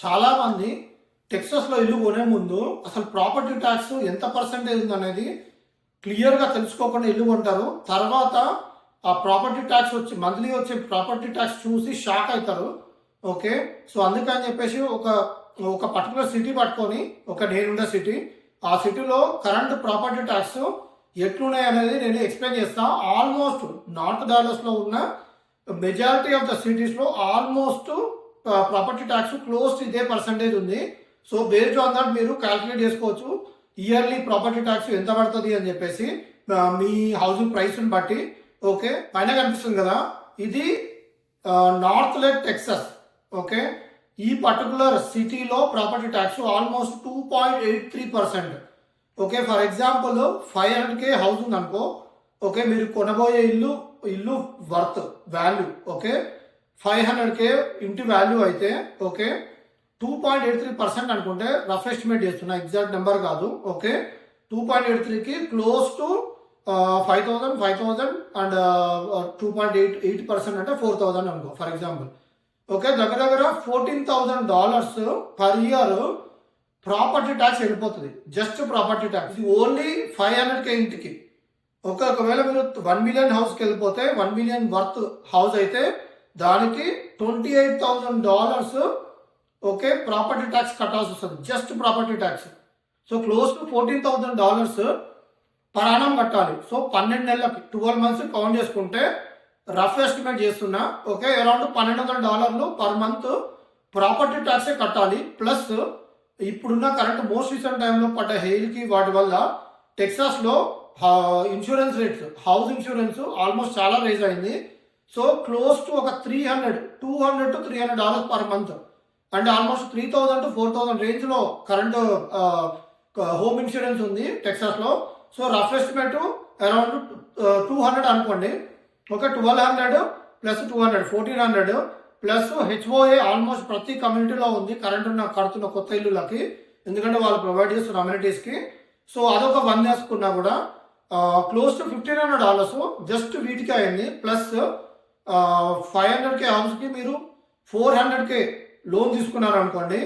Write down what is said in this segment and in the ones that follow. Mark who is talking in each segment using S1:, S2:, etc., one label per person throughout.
S1: చాలా మంది టెక్సాస్లో ఇల్లు కొనే ముందు అసలు ప్రాపర్టీ ట్యాక్స్ ఎంత పర్సెంటేజ్ ఉందనేది క్లియర్గా తెలుసుకోకుండా ఇల్లు కొంటారు. తర్వాత ఆ ప్రాపర్టీ ట్యాక్స్ వచ్చి మంత్లీ వచ్చే ప్రాపర్టీ ట్యాక్స్ చూసి షాక్ అవుతారు. ఓకే, సో అందుకని చెప్పేసి ఒక ఒక పర్టికులర్ సిటీ పట్టుకొని నేనుండే సిటీ, ఆ సిటీలో కరెంట్ ప్రాపర్టీ ట్యాక్స్ ఎట్లున్నాయి అనేది నేను ఎక్స్ప్లెయిన్ చేస్తాను. ఆల్మోస్ట్ నార్త్ డాలర్స్లో ఉన్న మెజారిటీ ఆఫ్ ద సిటీస్లో ఆల్మోస్ట్ ప్రాపర్టీ ట్యాక్స్ క్లోజ్ ఇదే పర్సంటేజ్ ఉంది. సో బేస్డ్ ఆన్ దట్ మీరు క్యాల్కులేట్ చేసుకోవచ్చు ఇయర్లీ ప్రాపర్టీ ట్యాక్స్ ఎంత పడుతుంది అని చెప్పేసి మీ హౌసింగ్ ప్రైస్ని బట్టి. ఓకే, పైన కనిపిస్తుంది కదా, ఇది నార్త్ లెగ్ టెక్సస్. ఓకే, ఈ పర్టికులర్ సిటీలో property tax almost 2.83%. Okay, for example 500K house ఉంది అనుకో. ఓకే, మీరు కొనబోయే ఇల్లు వర్త్ వాల్యూ ఓకే 500K ఇంటి వాల్యూ అయితే ఓకే 2.83% అనుకుంటే రఫ్ ఎస్టిమేట్ చేస్తున్నా, ఎగ్జాక్ట్ నెంబర్ కాదు. ఓకే, 2.83కి క్లోజ్ టు 5,000 అండ్ 2.88% అంటే 4,000 అనుకో ఫర్ ఎగ్జాంపుల్. ఓకే, దగ్గర $14,000 పర్ ఇయర్ ప్రాపర్టీ ట్యాక్స్ వెళ్ళిపోతుంది. Just property tax only 500K ఇంటికి. ఒకవేళ మీరు 1 million హౌస్కి వెళ్ళిపోతే 1 million వర్త్ హౌస్ అయితే దానికి $28,000 ఓకే ప్రాపర్టీ ట్యాక్స్ కట్టాల్సి వస్తుంది, just property tax. So close to $14,000 per annum కట్టాలి. సో 12 నెలలకి 12 months కౌంట్ చేసుకుంటే రఫ్ ఎస్టిమేట్ చేస్తున్నా okay around $1,200 per month property ట్యాక్సే కట్టాలి. ప్లస్ ఇప్పుడున్న కరెంట్ మోస్ట్ రీసెంట్ టైంలో పడ్డ హెయిల్కి వాటి వల్ల టెక్సాస్లో insurance rates, house insurance almost చాలా రేజ్ అయింది. సో క్లోజ్ టు ఒక $200 to $300 పర్ మంత్, అంటే ఆల్మోస్ట్ 3,000 to 4,000 రేంజ్లో కరెంట్ హోమ్ ఇన్సూరెన్స్ ఉంది టెక్సాస్లో. సో రఫ్ ఎస్టిమేట్ అరౌండ్ 200 అనుకోండి. Okay, 1,200 plus 200 1,400 plus HOA almost ప్రతి కమ్యూనిటీలో ఉంది కరెంట్ కడుతున్న కొత్త ఇల్లులకి, ఎందుకంటే వాళ్ళు ప్రొవైడ్ చేస్తున్న అమ్యూనిటీస్కి. సో అదొక 1 వేసుకున్నా కూడా క్లోజ్ టు $1,500 జస్ట్ వీటికి అయింది. ప్లస్ 500K హౌస్కి మీరు 400K లోన్ తీసుకున్నారు అనుకోండి.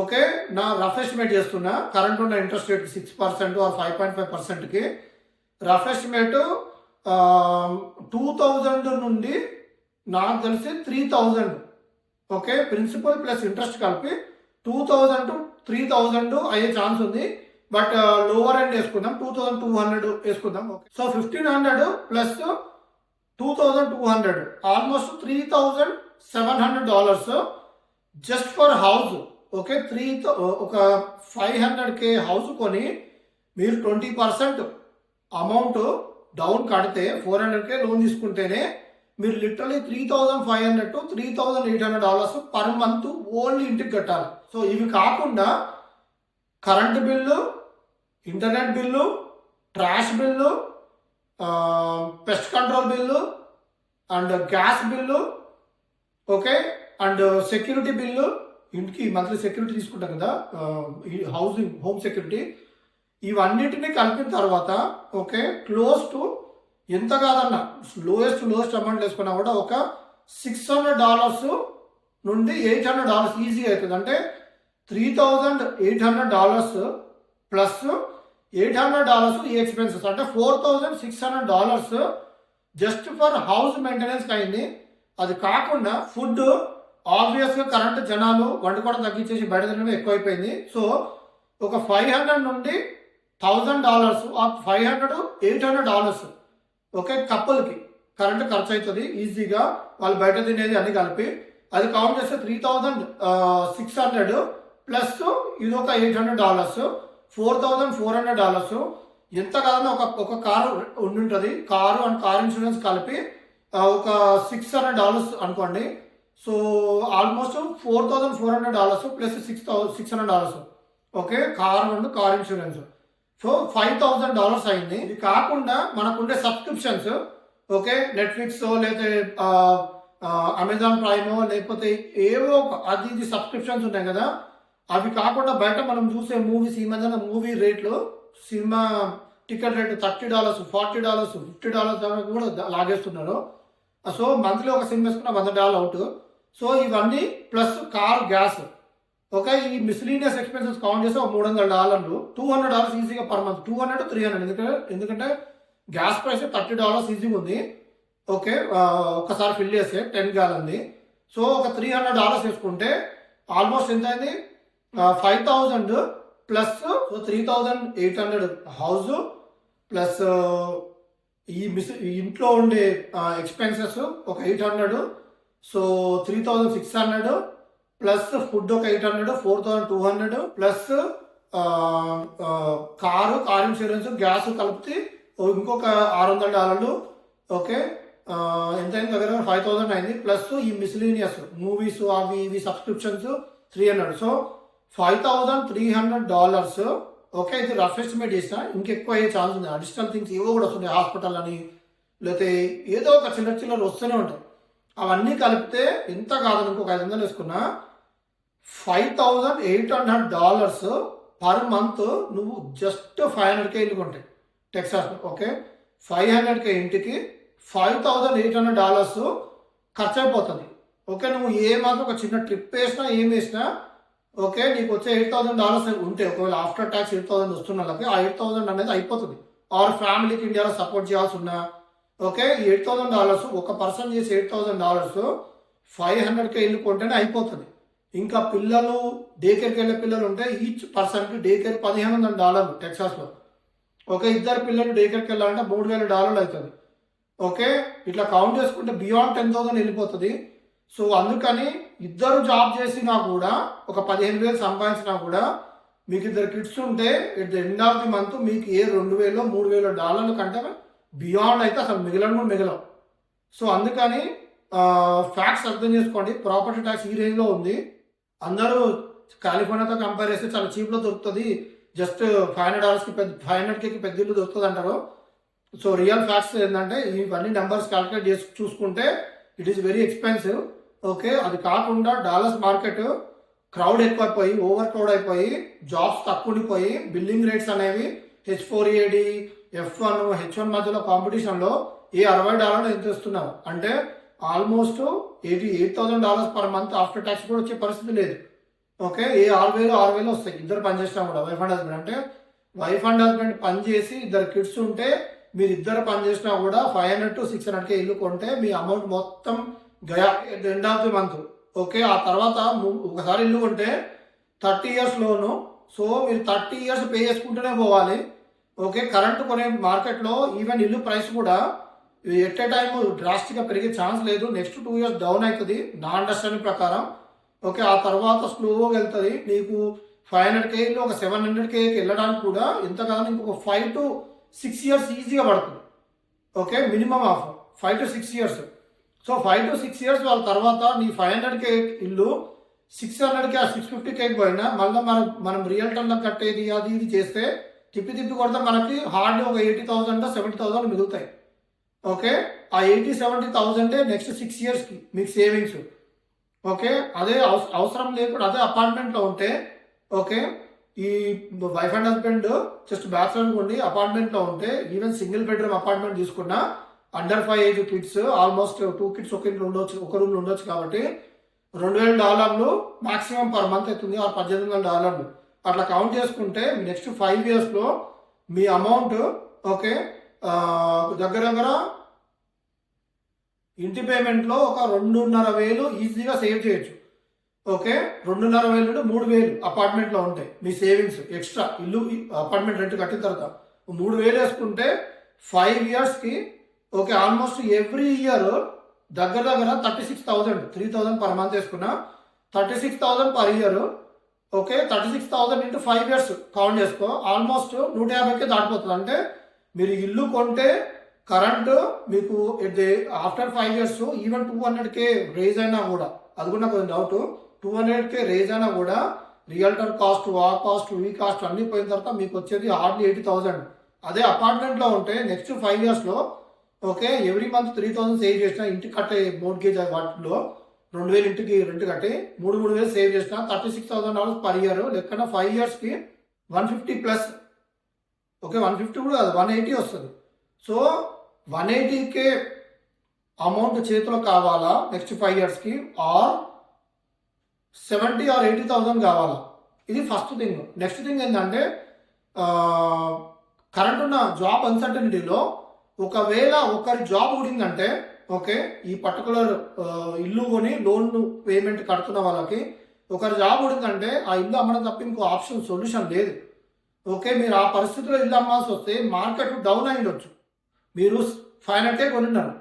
S1: ఓకే, నా రఫ్ ఎస్టిమేట్ చేస్తున్నా కరెంట్ ఉన్న ఇంట్రెస్ట్ రేట్ 6% ఆర్ 5.5%కి రఫ్ ఎస్టిమేట్ 2,000 నుండి నాకు తెలిసి 3,000. ఓకే, ప్రిన్సిపల్ ప్లస్ ఇంట్రెస్ట్ కలిపి 2,000 to 3,000 అయ్యే ఛాన్స్ ఉంది. బట్ లోవర్ ఎండ్ వేసుకుందాం, 2,200 వేసుకుందాం. Okay, so 1,500 plus 2,200 almost $3,700 just for house. Okay, ఒక 500K హౌస్ కొని మీరు 20% అమౌంట్ డౌన్ కడితే 400K లోన్ తీసుకుంటేనే మీరు literally $3,500 to $3,800 per month only ఇంటికి కట్టాలి. సో ఇవి కాకుండా current bill, internet bill, trash bill, pest control bill and gas bill, okay, and security bill, ఇంటికి మంత్లీ సెక్యూరిటీ తీసుకుంటాం కదా హోమ్ సెక్యూరిటీ, ఇవన్నిటిని కలిపిన తర్వాత ఓకే క్లోజ్ టు ఎంత కాదన్నా లోయెస్ట్ అమౌంట్ వేసుకున్నా కూడా ఒక $600 నుండి $800 ఈజీ అవుతుంది. అంటే $3,800 ప్లస్ $800 ఈ ఎక్స్పెన్సెస్, అంటే $4,600 జస్ట్ ఫర్ హౌస్ మెయింటెనెన్స్కి అయింది. అది కాకుండా ఫుడ్ ఆబ్వియస్గా కరెంట్ జనాలు వండుకోవడం తగ్గించేసి బయట తినడం ఎక్కువైపోయింది. సో ఒక $500 నుండి $1,000 $500 $800 ఓకే కప్పులకి కరెంట్ ఖర్చు అవుతుంది ఈజీగా, వాళ్ళు బయట తినేది అన్ని కలిపి. అది కౌంట్ చేస్తే 3,600 ప్లస్ ఇది ఒక $800 $4,400. ఎంత కాదన్నా ఒక కారు ఉండుంటుంది, కారు అండ్ కార్ ఇన్సూరెన్స్ కలిపి ఒక $600 అనుకోండి. So almost $4,400 plus $600 okay car and car insurance. So $5,000 అయింది. ఇది కాకుండా మనకుండే సబ్స్క్రిప్షన్స్ ఓకే నెట్ఫ్లిక్స్ లేకపోతే అమెజాన్ ప్రైమ్ లేకపోతే ఏవో అది ఇది సబ్స్క్రిప్షన్స్ ఉన్నాయి కదా, అవి కాకుండా బయట మనం చూసే మూవీస్, ఈ మధ్యన మూవీ రేట్లు సినిమా టికెట్ రేటు $30 $40 $50 కూడా లాగేస్తున్నారు. సో మంత్లీ ఒక సినిమా వేసుకున్న $100 అవుట్. సో ఇవన్నీ ప్లస్ కార్ గ్యాస్ ఓకే, ఈ మిస్లీనియస్ ఎక్స్పెన్సెస్ కౌంట్ చేస్తే ఒక $300, $200 ఈజీగా పర్ మంత్, 200 300, ఎందుకంటే గ్యాస్ ప్రైస్ $30 ఈజీగా ఉంది. ఓకే, ఒకసారి ఫిల్ చేస్తే 10 gallonది. సో ఒక $300 వేసుకుంటే ఆల్మోస్ట్ ఎంత అయింది, 5,000 ప్లస్ 3,800 హౌస్ ప్లస్ ఈ ఇంట్లో ఉండే ఎక్స్పెన్సెస్ ఒక 800, సో 3,600 ప్లస్ ఫుడ్ ఒక 800, 4,200 ప్లస్ కార్ ఇన్సూరెన్స్ గ్యాస్ కలిపితే ఇంకొక $600. ఓకే, ఎంత అయింది, దగ్గర 5,000 అయింది. ప్లస్ ఈ మిస్లీనియస్ మూవీస్ అవి ఇవి సబ్స్క్రిప్షన్స్ 300, సో $5,300. ఓకే, ఇది రఫ్ ఎస్టిమేట్ చేసిన, ఇంకెక్కువ అయ్యే ఛాన్స్ ఉంది. అడిషనల్ థింగ్స్ ఏవో కూడా వస్తున్నాయి, హాస్పిటల్ అని లేకపోతే ఏదో ఒక చిల్లర వస్తూనే ఉంటాయి. అవన్నీ కలిపితే ఎంత కాదని ఇంకొక 500 వేసుకున్నా $5,800 పర్ మంత్. నువ్వు జస్ట్ 500K ఇల్లు కొంటాయి టెక్సాస్. ఓకే, 500K ఇంటికి $5,800 ఖర్చు అయిపోతుంది. ఓకే, నువ్వు ఏ మాత్రం ఒక చిన్న ట్రిప్ వేసినా ఏం వేసినా ఓకే, నీకు వచ్చే $8,000 ఉంటే ఒకవేళ ఆఫ్టర్ ట్యాక్స్ 8,000 వస్తున్న వాళ్ళకి ఆ 8,000 అనేది అయిపోతుంది. ఆర్ ఫ్యామిలీకి ఇండియాలో సపోర్ట్ చేయాల్సి ఉన్నా ఓకే, ఈ $8,000 ఒక పర్సన్ చేసి $8,000 500K ఇల్లు కొంటేనే అయిపోతుంది. ఇంకా పిల్లలు డే కేర్కి వెళ్ళే పిల్లలు ఉంటే ఈచ్ పర్సన్కి డే కేర్ $1,500 టెక్సాస్లో. ఓకే, ఇద్దరు పిల్లలు డే కేర్కి వెళ్ళాలంటే $3,000 అవుతుంది. ఓకే, ఇట్లా కౌంట్ చేసుకుంటే బియాండ్ 10,000 వెళ్ళిపోతుంది. సో అందుకని ఇద్దరు జాబ్ చేసినా కూడా ఒక 15,000 సంపాదించినా కూడా మీకు ఇద్దరు కిడ్స్ ఉంటే at the end of the month మీకు ఏ $2,000 $3,000 కంటే బియాండ్ అయితే అసలు మిగలవు. సో అందుకని ఫ్యాక్ట్స్ అర్థం చేసుకోండి. ప్రాపర్టీ ట్యాక్స్ ఈ రేంజ్లో ఉంది. అందరూ కాలిఫోర్నియాతో కంపేర్ చేస్తే చాలా చీప్లో దొరుకుతుంది, జస్ట్ $500కి 500Kకి పెద్ద ఇల్లు దొరుకుతుంది అంటారు. సో రియల్ ఫ్యాక్ట్స్ ఏంటంటే ఇవన్నీ నెంబర్స్ క్యాలిక్యులేట్ చేసి చూసుకుంటే it is very expensive. Okay, అది కాకుండా డాలర్స్ మార్కెట్ క్రౌడ్ ఎక్కువైపోయి ఓవర్ క్రౌడ్ అయిపోయి జాబ్స్ తక్కువ ఉండిపోయి బిల్డింగ్ రేట్స్ అనేవి H4EAD F1 H1 మధ్యలో కాంపిటీషన్లో ఏ $60 ఎంత ఇస్తున్నారు అంటే almost $88,000 per month after tax కూడా వచ్చే పరిస్థితి లేదు. ఓకే, ఏ 6,000 వస్తాయి ఇద్దరు పనిచేసినా కూడా. వైఫ్ అండ్ హస్బెండ్ అంటే వైఫ్ అండ్ హస్బెండ్ పని చేసి ఇద్దరు కిడ్స్ ఉంటే మీరు ఇద్దరు పని చేసినా కూడా 500 to 600K ఇల్లు కొంటే మీ అమౌంట్ మొత్తం Gaya at the end of the month. Okay, ఆ తర్వాత ఒకసారి ఇల్లు కొంటే 30 years లోను. సో మీరు 30 years పే చేసుకుంటూనే పోవాలి. ఓకే, కరెంట్ కొనే మార్కెట్లో ఈవెన్ ఇల్లు ప్రైస్ కూడా ఎట్ ఏ టైమ్ డ్రాస్టిక్గా పెరిగే ఛాన్స్ లేదు. నెక్స్ట్ 2 years డౌన్ అవుతుంది నా అండర్స్టాండింగ్ ప్రకారం. ఓకే, ఆ తర్వాత స్లోగా వెళ్తుంది. నీకు 500K ఇల్లు ఒక 700Kకి వెళ్ళడానికి కూడా ఎంత కాదు ఇంకొక 5 to 6 years ఈజీగా పడుతుంది. Okay, minimum of 5 to 6 years. So 5 to 6 years వాళ్ళ తర్వాత నీ 500K ఇల్లు 600K 650Kకి పోయినా మళ్ళీ మనం రియల్టర్లో కట్టేది అది ఇది చేస్తే తిప్పి కొడితే మనకి హార్డ్లీ ఒక 80,000 70,000 మిగులుతాయి. ఓకే, ఆ 80,000-70,000 నెక్స్ట్ 6 yearsకి మీకు సేవింగ్స్. ఓకే, అదే అవసరం లేకుండా అదే అపార్ట్మెంట్లో ఉంటే ఓకే, ఈ wife and husband just bachelor ఉండి అపార్ట్మెంట్లో ఉంటే ఈవెన్ సింగిల్ బెడ్రూమ్ అపార్ట్మెంట్ తీసుకున్నా under 5 age kids almost 2 kids ఒక ఇంట్లో ఉండొచ్చు, ఒక రూమ్లో ఉండొచ్చు. కాబట్టి $2,000 మాక్సిమం పర్ మంత్ అవుతుంది, ఆ $1,800 అట్లా కౌంట్ చేసుకుంటే నెక్స్ట్ 5 yearsలో మీ అమౌంట్ ఓకే దగ్గర ఇంటి పేమెంట్లో ఒక 2,500 ఈజీగా సేవ్ చేయొచ్చు. ఓకే, 2,500 నుండి 3,000 అపార్ట్మెంట్లో ఉంటాయి మీ సేవింగ్స్. ఎక్స్ట్రా ఇల్లు అపార్ట్మెంట్ రెంట్ కట్టిన తర్వాత 3,000 వేసుకుంటే 5 yearsకి ఓకే ఆల్మోస్ట్ ఎవ్రీ ఇయర్ దగ్గర 36,000 3,000 పర్ మంత్ వేసుకున్నా 36,000 per year. Okay, 36,000 into 5 years count చేసుకో, ఆల్మోస్ట్ 150K దాటిపోతుంది. అంటే మీరు ఇల్లు కొంటే కరెంట్ మీకు after 5 years even 200K raise అయినా కూడా, అది కూడా నాకు కొంచెం డౌట్, 200K రేజ్ అయినా కూడా రియల్టర్ కాస్ట్ ఆ కాస్ట్ ఈ కాస్ట్ అన్ని పోయిన తర్వాత మీకు వచ్చేది హార్డ్లీ 80,000. అదే అపార్ట్మెంట్లో ఉంటే నెక్స్ట్ 5 yearsలో ఓకే ఎవ్రీ మంత్ 3,000 సేవ్ చేసిన ఇంటికి కట్టే మోర్గేజ్ వాటిలో 2,000 ఇంటికి రెంట్ కట్టి 3,000 సేవ్ చేసిన $36,000 పర్ ఇయర్. లెక్కన 5 yearsకి 150 ప్లస్ ఓకే 150 కూడా కాదు 180 వస్తుంది. సో 180K అమౌంట్ చేతిలో కావాలా నెక్స్ట్ 5 yearsకి, ఆర్ 70 or 80,000 కావాలా. ఇది ఫస్ట్ థింగ్. నెక్స్ట్ థింగ్ ఏంటంటే కరెంట్ ఉన్న జాబ్ అన్సర్టనిటీలో ఒకవేళ ఒకరి జాబ్ ఊడిందంటే ఓకే, ఈ పర్టికులర్ ఇల్లు కొని లోన్ పేమెంట్ కడుతున్న వాళ్ళకి ఒకరి జాబ్ ఊడిందంటే ఆ ఇల్లు అమ్మడం తప్ప ఇంకో ఆప్షన్ సొల్యూషన్ లేదు. ఓకే, మీరు ఆ పరిస్థితిలో ఇల్లు అమ్మాల్సి వస్తే మార్కెట్ డౌన్ అయ్యిండొచ్చు. మీరు 500K కొనిన్నారు,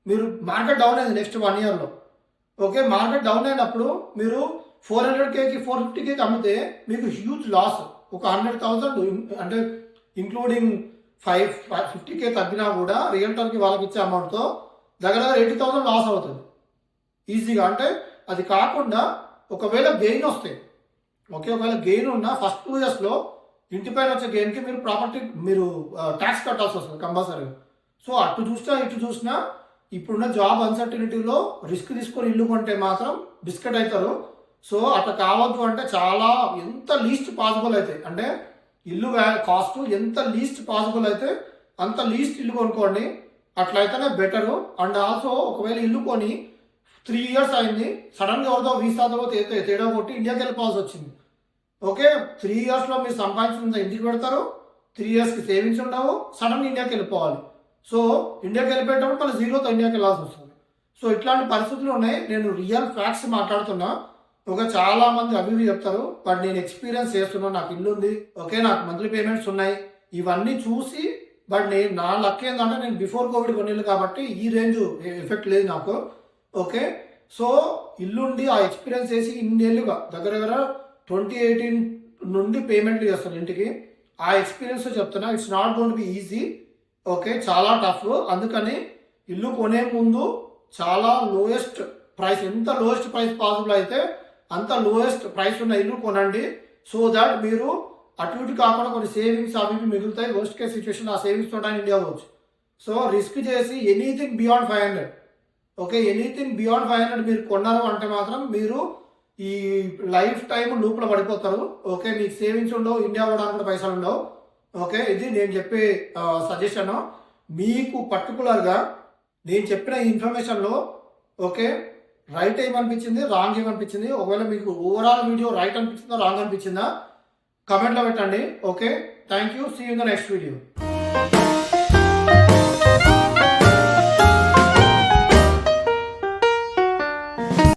S1: మీరు మార్కెట్ డౌన్ అయింది నెక్స్ట్ 1 yearలో. ఓకే, మార్కెట్ డౌన్ అయినప్పుడు మీరు 400Kకి 450Kకి అమ్మితే మీకు హ్యూజ్ లాస్. ఒక 100,000 అంటే ఇంక్లూడింగ్ 50K తగ్గినా కూడా రియల్టర్కి వాళ్ళకి ఇచ్చే అమౌంట్తో దగ్గర 80,000 లాస్ అవుతుంది ఈజీగా. అంటే అది కాకుండా ఒకవేళ గెయిన్ వస్తే ఓకే, ఒకవేళ గెయిన్ ఉన్న ఫస్ట్ 2 yearsలో ఇంటిపైన వచ్చే గెయిన్కి మీరు ప్రాపర్టీ మీరు ట్యాక్స్ కట్టాల్సి వస్తుంది కంపల్సరీగా. సో అటు చూసినా ఇటు చూసినా ఇప్పుడున్న జాబ్ అన్సర్టనిటీలో రిస్క్ తీసుకొని ఇల్లు కొంటే మాత్రం బిస్కెట్ అవుతారు. సో అట్లా కావద్దు అంటే చాలా ఎంత లీస్ట్ పాసిబుల్ అయితే అంటే ఇల్లు కాస్ట్ ఎంత లీస్ట్ పాసిబుల్ అయితే అంత లీస్ట్ ఇల్లు కొనుక్కోండి, అట్లయితేనే బెటరు. అండ్ ఆల్సో ఒకవేళ ఇల్లు కొని 3 years అయింది, సడన్గా ఎవరితో వీసాతో తేడా కొట్టి ఇండియాకి వెళ్ళిపోవాల్సి వచ్చింది. ఓకే, 3 yearsలో మీరు సంపాదించినంత ఇంటికి పెడతారు, 3 yearsకి సేవింగ్స్ ఉండవు, సడన్గా ఇండియాకి వెళ్ళిపోవాలి. సో ఇండియాకి వెళ్ళిపోయేటప్పుడు మళ్ళీ జీరోతో ఇండియాకి వెళ్ళాల్సి వస్తుంది. సో ఇట్లాంటి పరిస్థితులు ఉన్నాయి. నేను రియల్ ఫ్యాక్ట్స్ మాట్లాడుతున్నా. ఒక చాలా మంది అవి చెప్తారు, బట్ నేను ఎక్స్పీరియన్స్ చేస్తున్నాను. నాకు ఇల్లు ఉంది, ఓకే, నాకు మంత్లీ పేమెంట్స్ ఉన్నాయి, ఇవన్నీ చూసి బట్ నా లక్ ఏంటంటే నేను బిఫోర్ కోవిడ్ కొనిల్లు కాబట్టి ఈ రేంజ్ ఎఫెక్ట్ లేదు నాకు. ఓకే, సో ఇల్లుండి ఆ ఎక్స్పీరియన్స్ చేసి ఇన్నేళ్ళుగా దగ్గర 2018 నుండి పేమెంట్లు చేస్తాను ఇంటికి. ఆ ఎక్స్పీరియన్స్ చెప్తున్నా. It's not gonna be easy. Okay, చాలా టఫ్. అందుకని ఇల్లు కొనే ముందు చాలా లోయెస్ట్ ప్రైస్, ఎంత లోయెస్ట్ ప్రైస్ పాసిబుల్ అయితే అంత లోయెస్ట్ ప్రైస్ ఉన్న ఇల్లు కొనండి. సో దాట్ మీరు అటు ఇటు కాకుండా కొన్ని సేవింగ్స్ అవి మిగులుతాయి. వర్స్ట్ కేస్ సిచ్యువేషన్ ఆ సేవింగ్స్ తోట ఇండియా అవ్వచ్చు. సో రిస్క్ చేసి anything beyond 500, okay, anything beyond 500 మీరు కొన్నారు అంటే మాత్రం మీరు ఈ లైఫ్ టైం లూప్లో పడిపోతారు. ఓకే, మీకు సేవింగ్స్ ఉండవు, ఇండియా పోవడానికి కూడా పైసలు ఉండవు. ఓకే, ఇది నేను చెప్పే సజెషన్. మీకు పర్టికులర్గా నేను చెప్పిన ఇన్ఫర్మేషన్లో ఓకే రైట్ ఏమనిపించింది, రాంగ్ ఏమనిపించింది, ఒకవేళ మీకు ఓవరాల్ వీడియో రైట్ అనిపించిందా రాంగ్ అనిపించిందా కమెంట్లో పెట్టండి. Okay, thank you, see you in the next video.